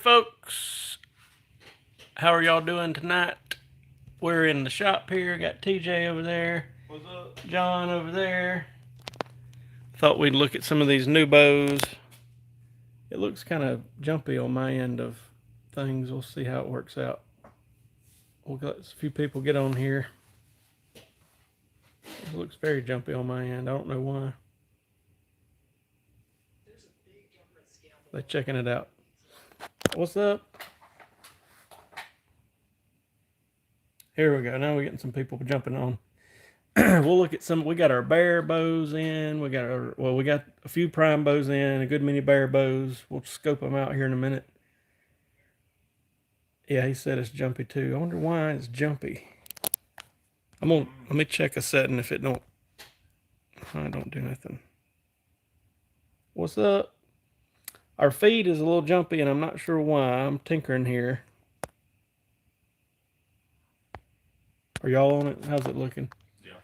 Folks, how are y'all doing tonight? We're in the shop here. Got TJ over there. What's up? John over there. Thought we'd look at some of these new bows. It looks kind of jumpy on my end of things. We'll see how it works out. We'll let a few people get on here. It looks very jumpy on my end. I don't know why. They're checking it out. What's up? Here we go. Now we're getting some people jumping on. We'll look at some. We got our bear bows in. We got a few prime bows in, a good many bear bows. We'll scope them out here in a minute. Yeah, he said it's jumpy too. I wonder why it's jumpy. Let me check a setting if it don't. I don't do nothing. What's up? Our feed is a little jumpy, and I'm not sure why. I'm tinkering here. Are y'all on it? How's it looking? Yeah.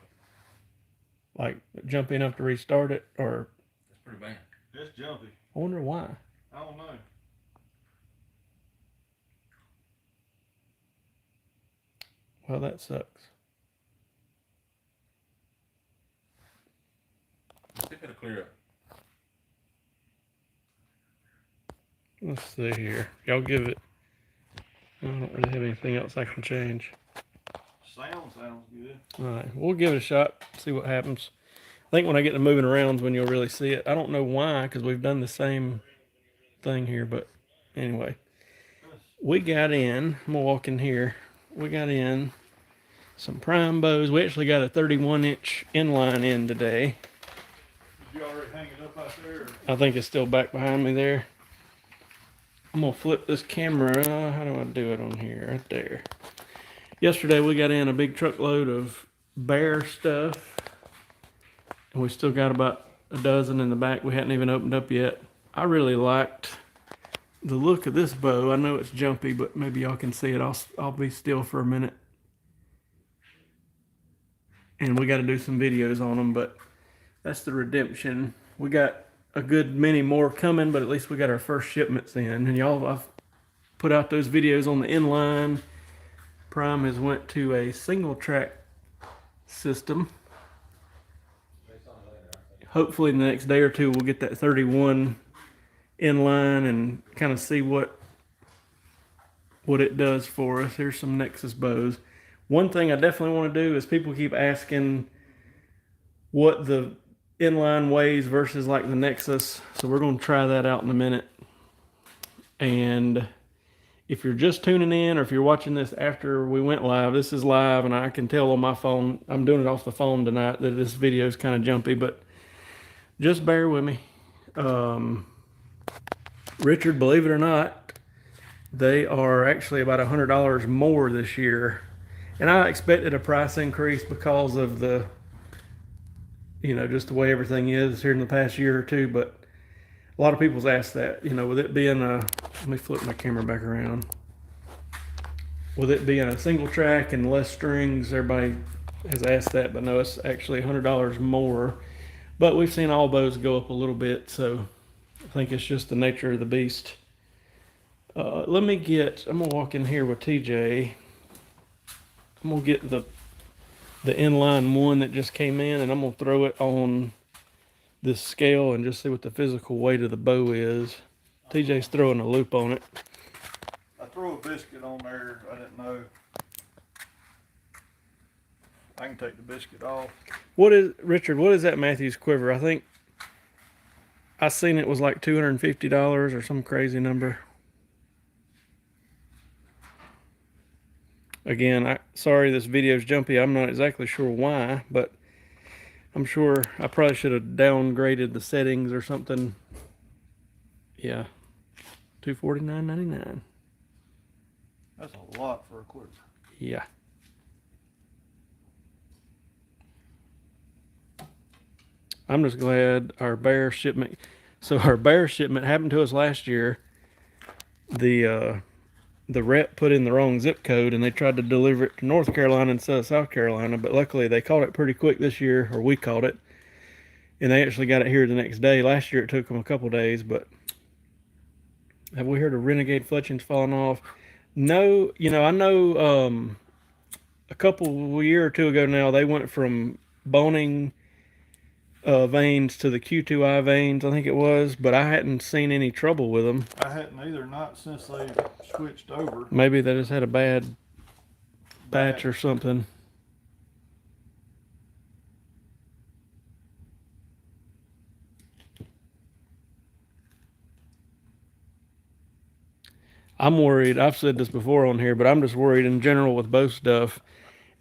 Like jumpy enough to restart it, or? It's pretty bad. It's jumpy. I wonder why. I don't know. Well, that sucks. See if it'll clear up. Let's see here. Y'all give it. I don't really have anything else I can change. Sounds good. Alright, we'll give it a shot, see what happens. I think when I get to moving around is when you'll really see it. I don't know why, because we've done the same thing here, but anyway. We got in, I'm going to walk in here. We got in some prime bows. We actually got a 31-inch inline in today. Did you already hang it up out there? Or? I think it's still back behind me there. I'm going to flip this camera. How do I do it on here? Right there. Yesterday we got in a big truckload of bear stuff. And we still got about a dozen in the back we hadn't even opened up yet. I really liked the look of this bow. I know it's jumpy, but maybe y'all can see it. I'll be still for a minute. And we got to do some videos on them, but that's the redemption. We got a good many more coming, but at least we got our first shipments in. And y'all, I've put out those videos on the inline. Prime has went to a single track system. Hopefully in the next day or two we'll get that 31 inline and kind of see what it does for us. Here's some Nexus bows. One thing I definitely want to do is people keep asking what the inline weighs versus like the Nexus. So we're going to try that out in a minute. And if you're just tuning in or if you're watching this after we went live, this is live and I can tell on my phone, I'm doing it off the phone tonight, that this video is kind of jumpy, but just bear with me. Richard, believe it or not, they are actually about $100 more this year. And I expected a price increase because of the, just the way everything is here in the past year or two. But a lot of people's asked that, with it being let me flip my camera back around. With it being a single track and less strings, everybody has asked that, but no, it's actually $100 more. But we've seen all bows go up a little bit, so I think it's just the nature of the beast. I'm gonna walk in here with TJ. I'm gonna get the inline one that just came in, and I'm gonna throw it on this scale and just see what the physical weight of the bow is. TJ's throwing a loop on it. I threw a biscuit on there. I didn't know. I can take the biscuit off. Richard, what is that Matthews quiver? I think I seen it was like $250 or some crazy number. Again, sorry this video is jumpy. I'm not exactly sure why, but I'm sure I probably should have downgraded the settings or something. Yeah, $249.99. That's a lot for a quiver. Yeah. I'm just glad our bear shipment. So our bear shipment happened to us last year. The rep put in the wrong zip code and they tried to deliver it to North Carolina instead of South Carolina, but luckily they caught it pretty quick this year, or we caught it, and they actually got it here the next day. Last year it took them a couple days, but Have we heard of renegade fletchings falling off? No, you know, I know a couple year or two ago now they went from boning veins to the Q2I veins, I think it was, but I hadn't seen any trouble with them. I hadn't either, not since they switched over. Maybe they just had a bad batch or something. I'm worried. I've said this before on here, but I'm just worried in general with bow stuff.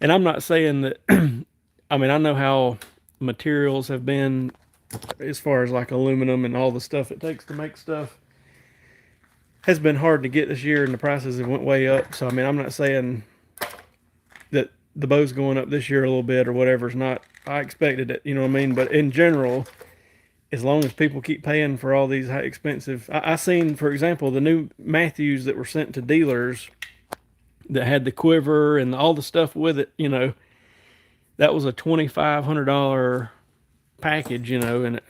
And I'm not saying that, I mean, I know how materials have been as far as like aluminum and all the stuff it takes to make stuff has been hard to get this year, and the prices have went way up. So, I mean, I'm not saying that the bow's going up this year a little bit or whatever. It's not, I expected it, you know what I mean? But in general, as long as people keep paying for all these high expensive, I seen, for example, the new Matthews that were sent to dealers that had the quiver and all the stuff with it, you know, that was a $2,500 package, you know, and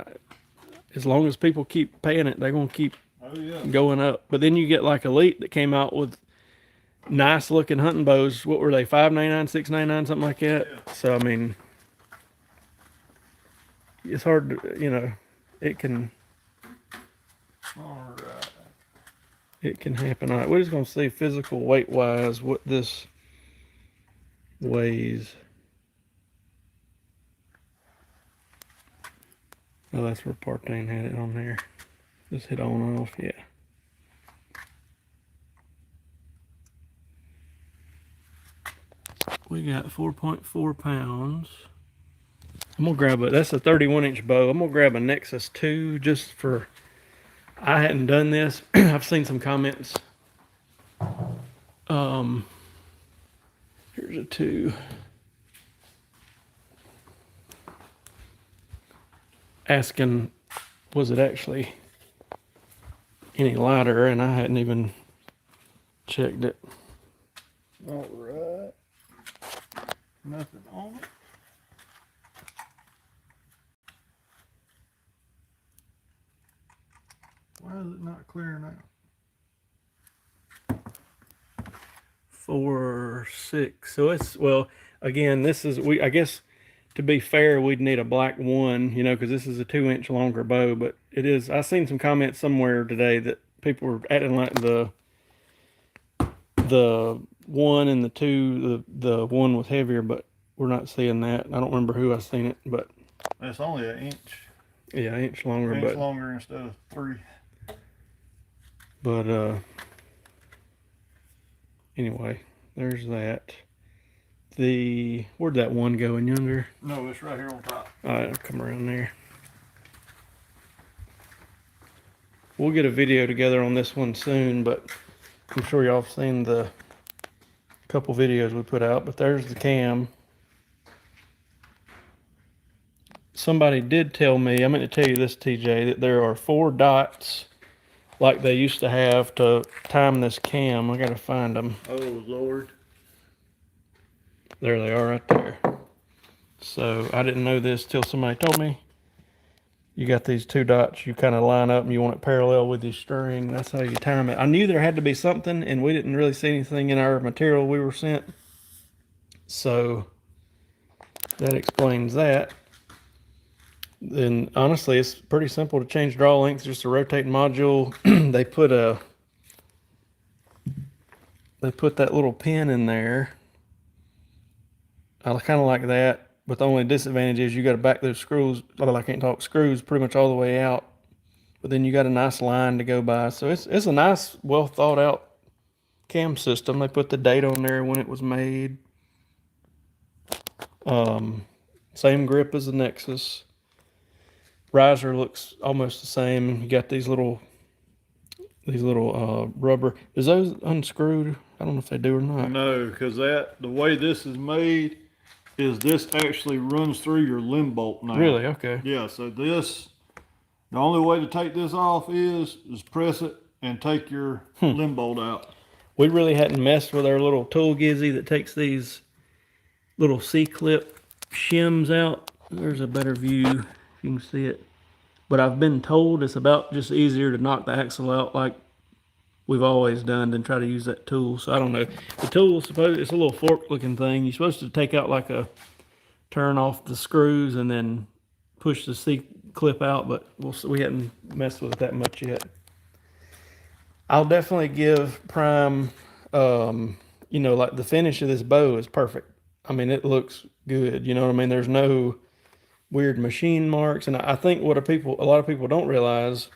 as long as people keep paying it, they're going to keep going up. But then you get like Elite that came out with nice looking hunting bows. What were they, $5.99, $6.99, something like that? Yeah. So, I mean, it's hard to, you know, it can happen. All right, we're just going to see physical weight wise what this weighs. Oh, that's where Partain had it on there. Just hit on off, yeah. We got 4.4 pounds. I'm gonna grab that's a 31-inch bow. I'm gonna grab a Nexus 2 just for, I hadn't done this. I've seen some comments. Here's a 2. Asking, was it actually any lighter? And I hadn't even checked it. All right. Nothing on it. Why is it not clearing out? 4.6. So it's, well, again, this is, I guess to be fair, we'd need a black 1, you know, because this is a 2-inch longer bow. But it is, I seen some comments somewhere today that people were acting like the 1 and the 2, the 1 was heavier, but we're not seeing that. I don't remember who I seen it, but it's only an inch. Yeah, an inch longer, an inch longer instead of 3. But anyway, there's that. Where'd that 1 go in yonder? No, it's right here on top. All right, I'll come around there. We'll get a video together on this one soon, but I'm sure y'all have seen the couple videos we put out. But there's the cam. Somebody did tell me, I meant to tell you this, TJ, that there are 4 dots like they used to have to time this cam. I gotta find them. Oh, Lord. There they are right there. So I didn't know this till somebody told me. You got these 2 dots, you kind of line up and you want it parallel with your string. That's how you time it. I knew there had to be something, and we didn't really see anything in our material we were sent. So that explains that. Then honestly, it's pretty simple to change draw length, just a rotating module. They put that little pin in there. I kind of like that, but the only disadvantage is you got to back those screws. Well, I can't talk, screws pretty much all the way out, but then you got a nice line to go by. So it's a nice, well thought out cam system. They put the date on there when it was made. Same grip as the Nexus. Riser looks almost the same. You got these little rubber. Is those unscrewed? I don't know if they do or not. No, because the way this is made is this actually runs through your limb bolt now. Really? Okay. Yeah, so the only way to take this off is press it and take your limb bolt out. We really hadn't messed with our little tool gizzy that takes these little C-clip shims out. There's a better view if you can see it. But I've been told it's about just easier to knock the axle out like we've always done than try to use that tool. So I don't know. The tool, suppose it's a little fork looking thing. You're supposed to take out like a turn off the screws and then push the C clip out, but we hadn't messed with it that much yet. I'll definitely give Prime, you know, like the finish of this bow is perfect. I mean, it looks good. You know what I mean? There's no weird machine marks, and I think what a lot of people don't realize,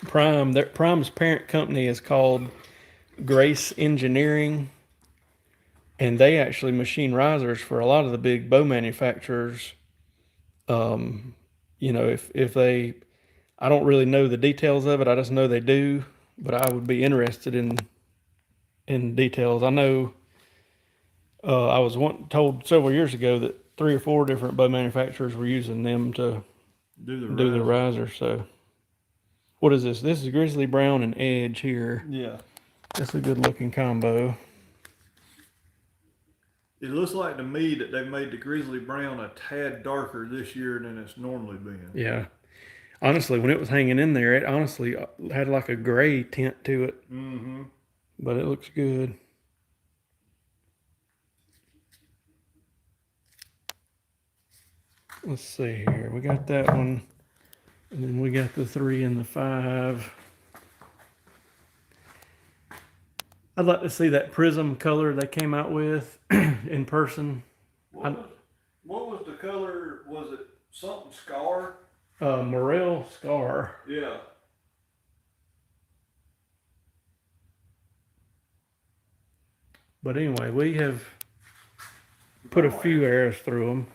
Prime's parent company is called Grace Engineering, and they actually machine risers for a lot of the big bow manufacturers. You know, if they, I don't really know the details of it. I just know they do, but I would be interested in details. I know I was told several years ago that 3 or 4 different bow manufacturers were using them to do the riser. So, what is this? This is Grizzly Brown and Edge here. Yeah. That's a good looking combo. It looks like to me that they've made the Grizzly Brown a tad darker this year than it's normally been. Yeah. Honestly, when it was hanging in there, it honestly had like a gray tint to it. Mm-hmm. But it looks good. Let's see here. We got that one. And then we got the 3 and the 5. I'd like to see that prism color they came out with in person. What was the color? Was it something scar? Morel Scar. Yeah. But anyway, we have put a few arrows through them.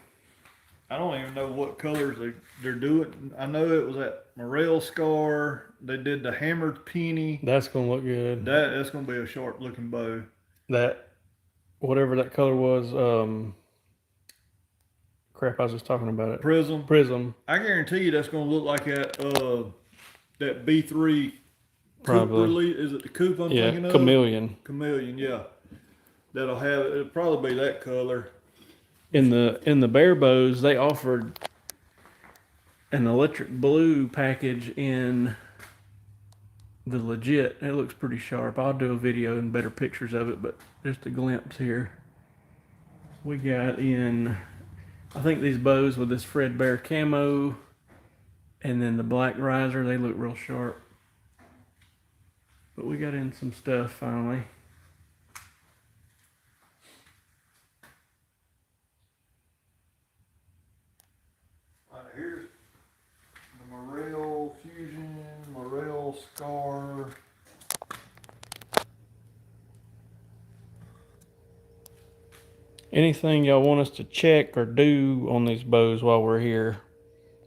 I don't even know what colors they're doing. I know it was that Morel Scar. They did the hammered penny. That's going to look good. That's going to be a sharp looking bow. That, whatever that color was, crap, I was just talking about it. Prism. I guarantee you that's going to look like that B3 probably. Is it the coupe I'm thinking of? Chameleon. Chameleon, yeah. It'll probably be that color. In the Bear bows, they offered an electric blue package in the legit. It looks pretty sharp. I'll do a video and better pictures of it, but just a glimpse here. We got in, I think these bows with this Fred Bear camo and then the black riser, they look real sharp. But we got in some stuff finally. Here's the Morel Fusion, Morel Scar. Anything y'all want us to check or do on these bows while we're here,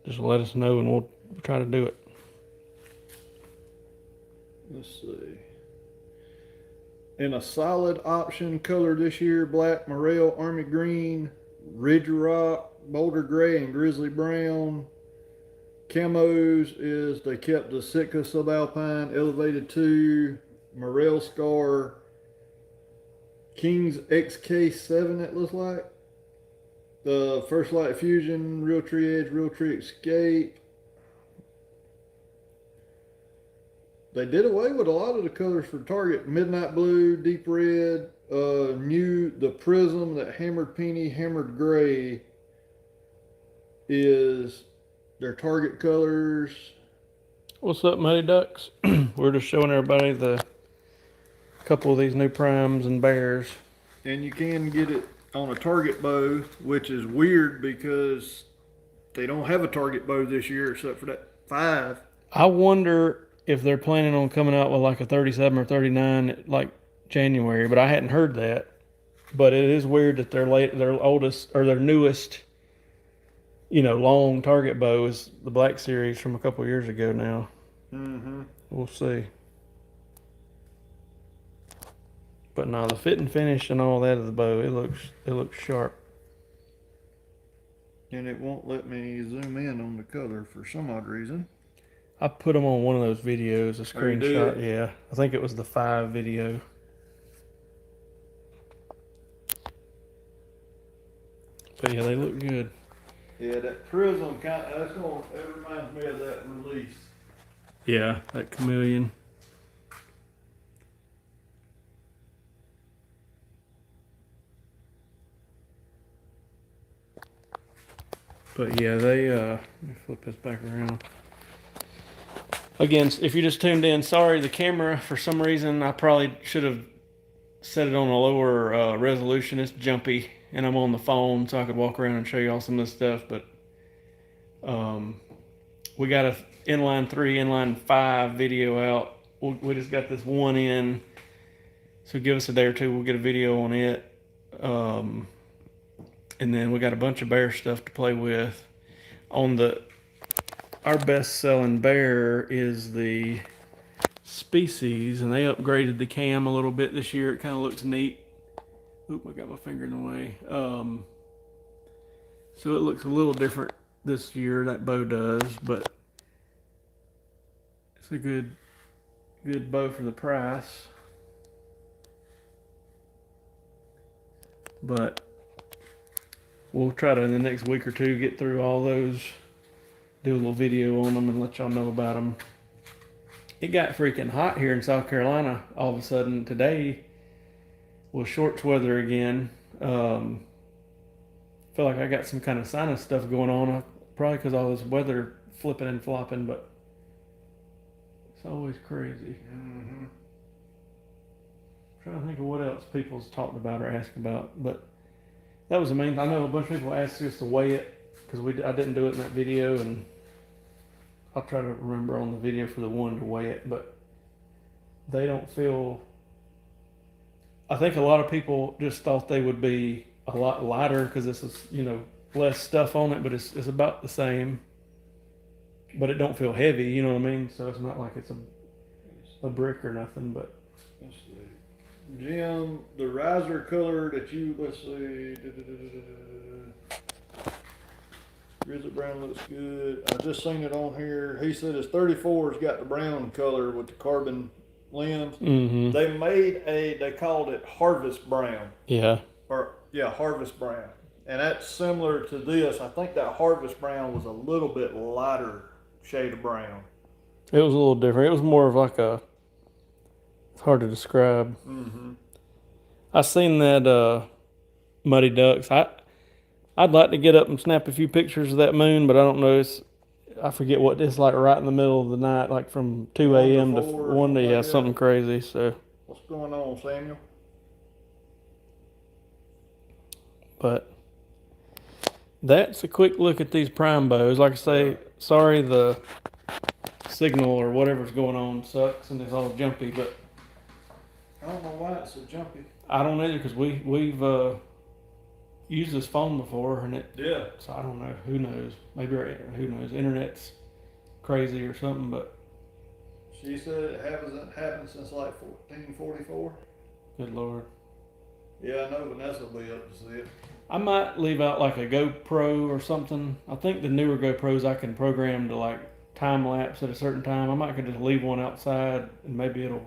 just let us know and we'll try to do it. Let's see. In a solid option color this year, black, Morel, army green, ridge rock, boulder gray, and grizzly brown. Camos is they kept the Sitka subalpine, elevated 2, Morel Scar, King's XK7 it looks like. The First Light Fusion, Real Tree Edge, Real Tree Escape. They did away with a lot of the colors for Target. Midnight Blue, Deep Red, the Prism, that Hammered Penny, Hammered Gray is their Target colors. What's up, Muddy Ducks? We're just showing everybody the couple of these new Primes and Bears. And you can get it on a Target bow, which is weird because they don't have a Target bow this year except for that 5. I wonder if they're planning on coming out with like a 37 or 39 like January, but I hadn't heard that. But it is weird that their oldest or their newest, long target bow is the Black Series from a couple of years ago now. Mm-hmm. We'll see. But no, the fit and finish and all that of the bow, it looks sharp. And it won't let me zoom in on the color for some odd reason. I put them on one of those videos, a screenshot. did? Yeah, I think it was the 5 video. But yeah, they look good. Yeah, that Prism it reminds me of that release. Yeah, that Chameleon. But yeah, they let me flip this back around. Again, if you just tuned in, sorry, the camera for some reason I probably should have set it on a lower resolution. It's jumpy, and I'm on the phone, so I could walk around and show you all some of this stuff. But we got a inline 3, inline 5 video out. We just got this one in, so give us a day or two, we'll get a video on it. And then we got a bunch of bear stuff to play with. Our best selling bear is the Species, and they upgraded the cam a little bit this year. It kind of looks neat. Oop, I got my finger in the way. So it looks a little different this year, that bow does, but it's a good bow for the price. But we'll try to, in the next week or two, get through all those, do a little video on them, and let y'all know about them. It got freaking hot here in South Carolina all of a sudden today with shorts weather again. Feel like I got some kind of sinus stuff going on, probably because all this weather flipping and flopping, but it's always crazy. Mm-hmm. Trying to think of what else people's talked about or asked about, but that was the main. I know a bunch of people asked us to weigh it because I didn't do it in that video, and I'll try to remember on the video for the one to weigh it, but they don't feel. I think a lot of people just thought they would be a lot lighter because this is, less stuff on it, but it's about the same. But it don't feel heavy, you know what I mean? So it's not like it's a brick or nothing, but. Let's see. Jim, the riser color that you, let's see. Grizzly brown looks good. I just seen it on here. He said his 34's got the brown color with the carbon lens. Mm-hmm. They called it Harvest Brown. Yeah. Harvest Brown. And that's similar to this. I think that Harvest Brown was a little bit lighter shade of brown. It was a little different. It was more of like it's hard to describe. Mm-hmm. I seen that Muddy Ducks. I'd like to get up and snap a few pictures of that moon, but I don't know. I forget what it's like right in the middle of the night, like from 2 a.m. to 1 to something crazy. So what's going on, Samuel? But that's a quick look at these prime bows. Like I say, sorry the signal or whatever's going on sucks and it's all jumpy, but I don't know why it's so jumpy. I don't either because we've used this phone before and it. Yeah. So I don't know. Who knows? Maybe who knows? Internet's crazy or something, but. She said it hasn't happened since like 1444. Good Lord. Yeah, I know Vanessa will be up to see it. I might leave out like a GoPro or something. I think the newer GoPros I can program to like time lapse at a certain time. I might could just leave one outside and maybe it'll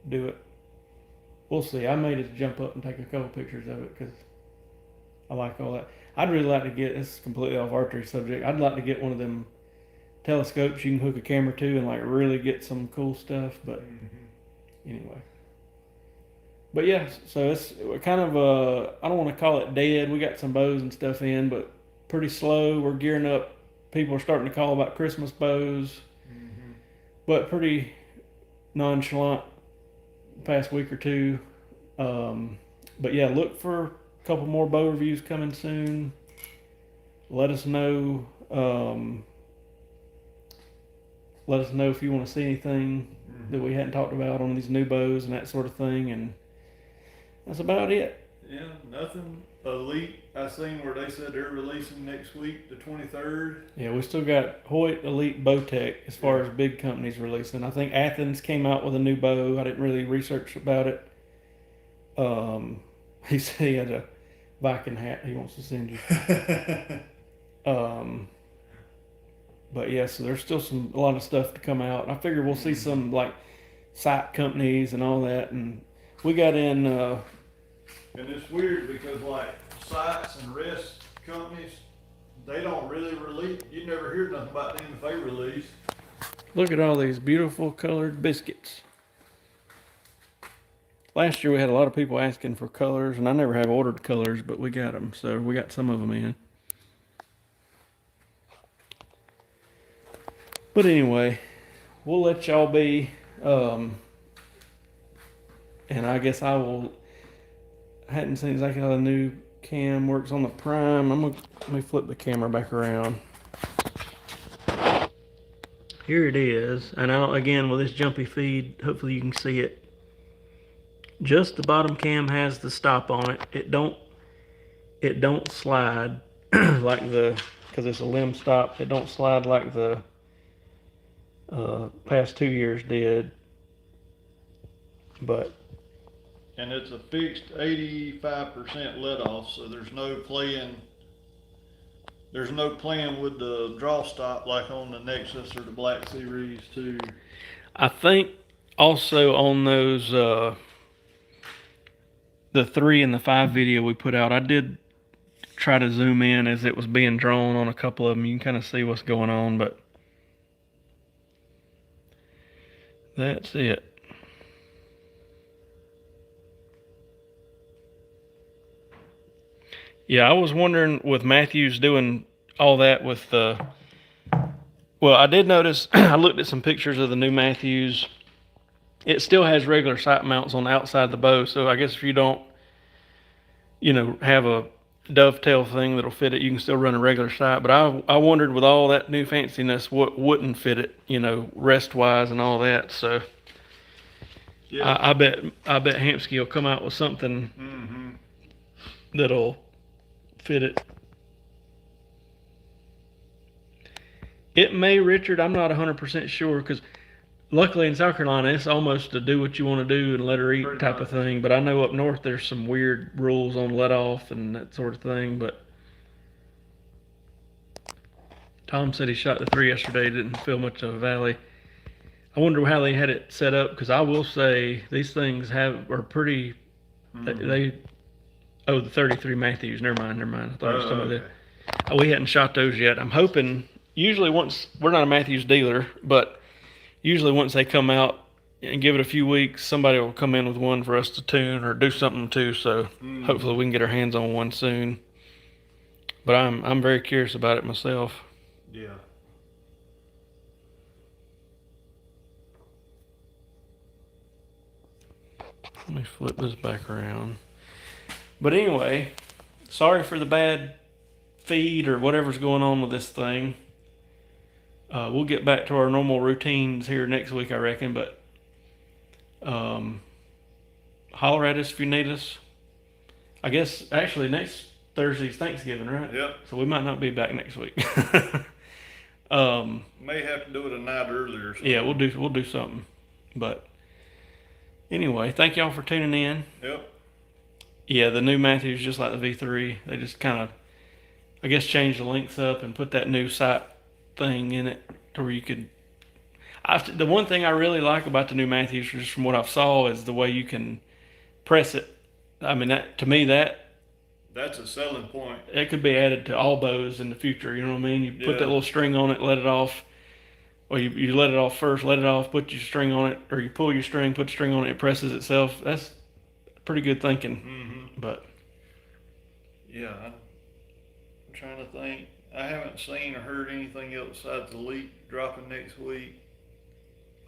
do it. We'll see. I may just jump up and take a couple pictures of it because I like all that. I'd really like to get, this is completely off archery subject, I'd like to get one of them telescopes you can hook a camera to and like really get some cool stuff, but anyway. But yeah, so it's kind of I don't want to call it dead. We got some bows and stuff in, but pretty slow. We're gearing up. People are starting to call about Christmas bows, but pretty nonchalant past week or two. But yeah, look for a couple more bow reviews coming soon. Let us know. Let us know if you want to see anything that we hadn't talked about on these new bows and that sort of thing, and that's about it. Yeah, nothing elite. I seen where they said they're releasing next week, the 23rd. Yeah, we still got Hoyt, Elite, Bowtech as far as big companies releasing. I think Athens came out with a new bow. I didn't really research about it. He said he had a Viking hat he wants to send you. But yeah, so there's still a lot of stuff to come out. I figure we'll see some like sight companies and all that, and we got in. And it's weird because like sites and rest companies, they don't really release. You never hear nothing about them if they release. Look at all these beautiful colored biscuits. Last year we had a lot of people asking for colors, and I never have ordered colors, but we got them, so we got some of them in. But anyway, we'll let y'all be. And I guess I will. I hadn't seen exactly how the new cam works on the Prime. Let me flip the camera back around. Here it is, and again with this jumpy feed, hopefully you can see it. Just the bottom cam has the stop on it. It don't slide like because it's a limb stop. It don't slide like the past 2 years did. But and it's a fixed 85% let off, so there's no playing. There's no playing with the draw stop like on the Nexus or the Black Series too. I think also on those the 3 and the 5 video we put out, I did try to zoom in as it was being drawn on a couple of them. You can kind of see what's going on, but that's it. Yeah, I was wondering with Matthews doing all that with the. Well, I did notice, I looked at some pictures of the new Matthews. It still has regular sight mounts on the outside of the bow, so I guess if you don't, have a dovetail thing that'll fit it, you can still run a regular sight. But I wondered with all that new fanciness what wouldn't fit it, rest-wise and all that. So yeah. I bet Hampsky will come out with something that'll fit it. It may, Richard. I'm not 100% sure because luckily in South Carolina it's almost a do what you want to do and let her eat Pretty type much. of thing. But I know up north there's some weird rules on let off and that sort of thing. But Tom said he shot the 3 yesterday. Didn't feel much of a valley. I wonder how they had it set up because I will say these things are pretty. The 33 Matthews. Never mind. I thought it was some of the. We hadn't shot those yet. I'm hoping. Usually once, we're not a Matthews dealer, but usually once they come out and give it a few weeks, somebody will come in with one for us to tune or do something to. So hopefully we can get our hands on one soon. But I'm very curious about it myself. Yeah. Let me flip this back around. But anyway, sorry for the bad feed or whatever's going on with this thing. We'll get back to our normal routines here next week, I reckon. But holler at us if you need us. I guess actually next Thursday's Thanksgiving, right? Yep. So we might not be back next week. May have to do it a night earlier. Or yeah, we'll do something. But anyway, thank y'all for tuning in. Yep. Yeah, the new Matthews, just like the V3, they just kind of, I guess, changed the lengths up and put that new sight thing in it to where you could. The one thing I really like about the new Matthews, just from what I've saw, is the way you can press it. I mean, to me, that's a selling point. It could be added to all bows in the future. You know what I mean? You put that little string on it, let it off. Or you let it off first, let it off, put your string on it, or you pull your string, put the string on it, it presses itself. That's pretty good thinking. But yeah, I'm trying to think. I haven't seen or heard anything else besides the leak dropping next week.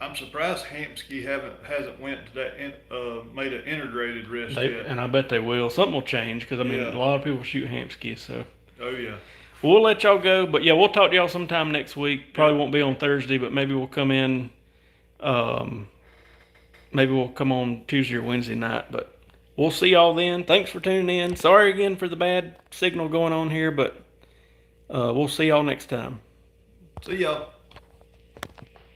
I'm surprised Hampsky hasn't went to that made an integrated rest yet. And I bet they will. Something will change because I mean a lot of people shoot Hampsky. So oh yeah. We'll let y'all go, but yeah, we'll talk to y'all sometime next week. Probably won't be on Thursday, but maybe we'll come in. Maybe we'll come on Tuesday or Wednesday night, but we'll see y'all then. Thanks for tuning in. Sorry again for the bad signal going on here, but we'll see y'all next time. See y'all.